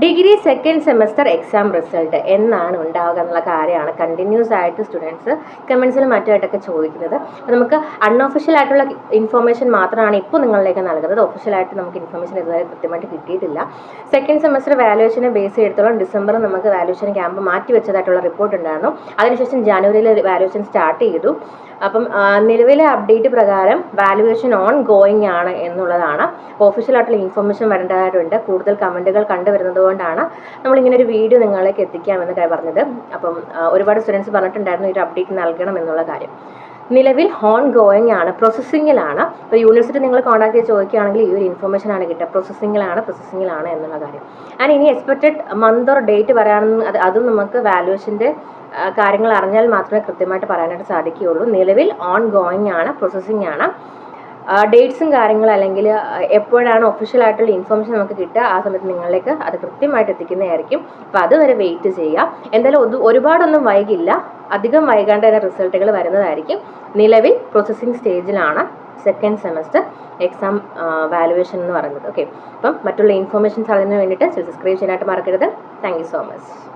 Degree second semester exam result എന്നാണ് ഉണ്ടാവുക എന്നുള്ള കാര്യമാണ് കണ്ടിന്യൂസ് ആയിട്ട് സ്റ്റുഡൻസ് കമൻസിലും മറ്റുമായിട്ടൊക്കെ ചോദിക്കുന്നത്. അപ്പോൾ നമുക്ക് അൺഒഫീഷ്യൽ ആയിട്ടുള്ള ഇൻഫർമേഷൻ മാത്രമാണ് ഇപ്പോൾ നിങ്ങളിലേക്ക് നൽകുന്നത്. ഒഫീഷ്യലായിട്ട് നമുക്ക് ഇൻഫർമേഷൻ ഇതുവരെ കൃത്യമായിട്ട് കിട്ടിയിട്ടില്ല. സെക്കൻഡ് സെമസ്റ്റർ വാല്യുവേഷനെ ബേസ് ചെയ്തിടത്തോളം ഡിസംബറിൽ നമുക്ക് വാല്യുവേഷൻ ക്യാമ്പ് മാറ്റി വെച്ചതായിട്ടുള്ള റിപ്പോർട്ട് ഉണ്ടായിരുന്നു. അതിനുശേഷം ജനുവരിയിൽ വാല്യുവേഷൻ സ്റ്റാർട്ട് ചെയ്തു. അപ്പം നിലവിലെ അപ്ഡേറ്റ് പ്രകാരം വാല്യുവേഷൻ ഓൺ ഗോയിങ് ആണ് എന്നുള്ളതാണ്. ഒഫീഷ്യലായിട്ടുള്ള ഇൻഫർമേഷൻ വരേണ്ടതായിട്ടുണ്ട്. കൂടുതൽ കമൻറ്റുകൾ കണ്ടുവരുന്നത് കൊണ്ടാണ് നമ്മളിങ്ങനെ ഒരു വീഡിയോ നിങ്ങളിലേക്ക് എത്തിക്കാമെന്ന് പറഞ്ഞത്. അപ്പം ഒരുപാട് സ്റ്റുഡൻസ് പറഞ്ഞിട്ടുണ്ടായിരുന്നു ഈ ഒരു അപ്ഡേറ്റ് നൽകണം എന്നുള്ള കാര്യം. നിലവിൽ ഓൺ ഗോയിങ് ആണ്, പ്രോസസ്സിങ്ങിലാണ്. ഇപ്പോൾ യൂണിവേഴ്സിറ്റി നിങ്ങൾ കോൺടാക്ട് ചെയ്ത് ചോദിക്കുകയാണെങ്കിൽ ഈ ഒരു ഇൻഫർമേഷൻ ആണ് കിട്ടുക, പ്രോസസ്സിങ്ങിലാണ് എന്നുള്ള കാര്യം. ആൻഡ് ഇനി എക്സ്പെക്റ്റഡ് മന്ത് ഓർ ഡേറ്റ് പറയാനും അതും നമുക്ക് വാല്യുവേഷൻ്റെ കാര്യങ്ങൾ അറിഞ്ഞാൽ മാത്രമേ കൃത്യമായിട്ട് പറയാനായിട്ട് സാധിക്കുകയുള്ളൂ. നിലവിൽ ഓൺ ഗോയിങ് ആണ്, പ്രോസസ്സിങ് ആണ്. ഡേറ്റ്സും കാര്യങ്ങളും അല്ലെങ്കിൽ എപ്പോഴാണ് ഒഫീഷ്യലായിട്ടുള്ള ഇൻഫർമേഷൻ നമുക്ക് കിട്ടുക ആ സമയത്ത് നിങ്ങളിലേക്ക് അത് കൃത്യമായിട്ട് എത്തിക്കുന്നതായിരിക്കും. അപ്പോൾ അതുവരെ വെയിറ്റ് ചെയ്യുക. എന്തായാലും ഒരുപാടൊന്നും വൈകില്ല, അധികം വൈകാണ്ട് തന്നെ റിസൾട്ടുകൾ വരുന്നതായിരിക്കും. നിലവിൽ പ്രോസസ്സിങ് സ്റ്റേജിലാണ് സെക്കൻഡ് സെമസ്റ്റർ എക്സാം വാല്യുവേഷൻ എന്ന് പറയുന്നത്. ഓക്കെ, അപ്പം മറ്റുള്ള ഇൻഫർമേഷൻസ് അറിഞ്ഞതിന് വേണ്ടിയിട്ട് സബ്സ്ക്രൈബ് ചെയ്യാനായിട്ട് മറക്കരുത്. Thank you so much.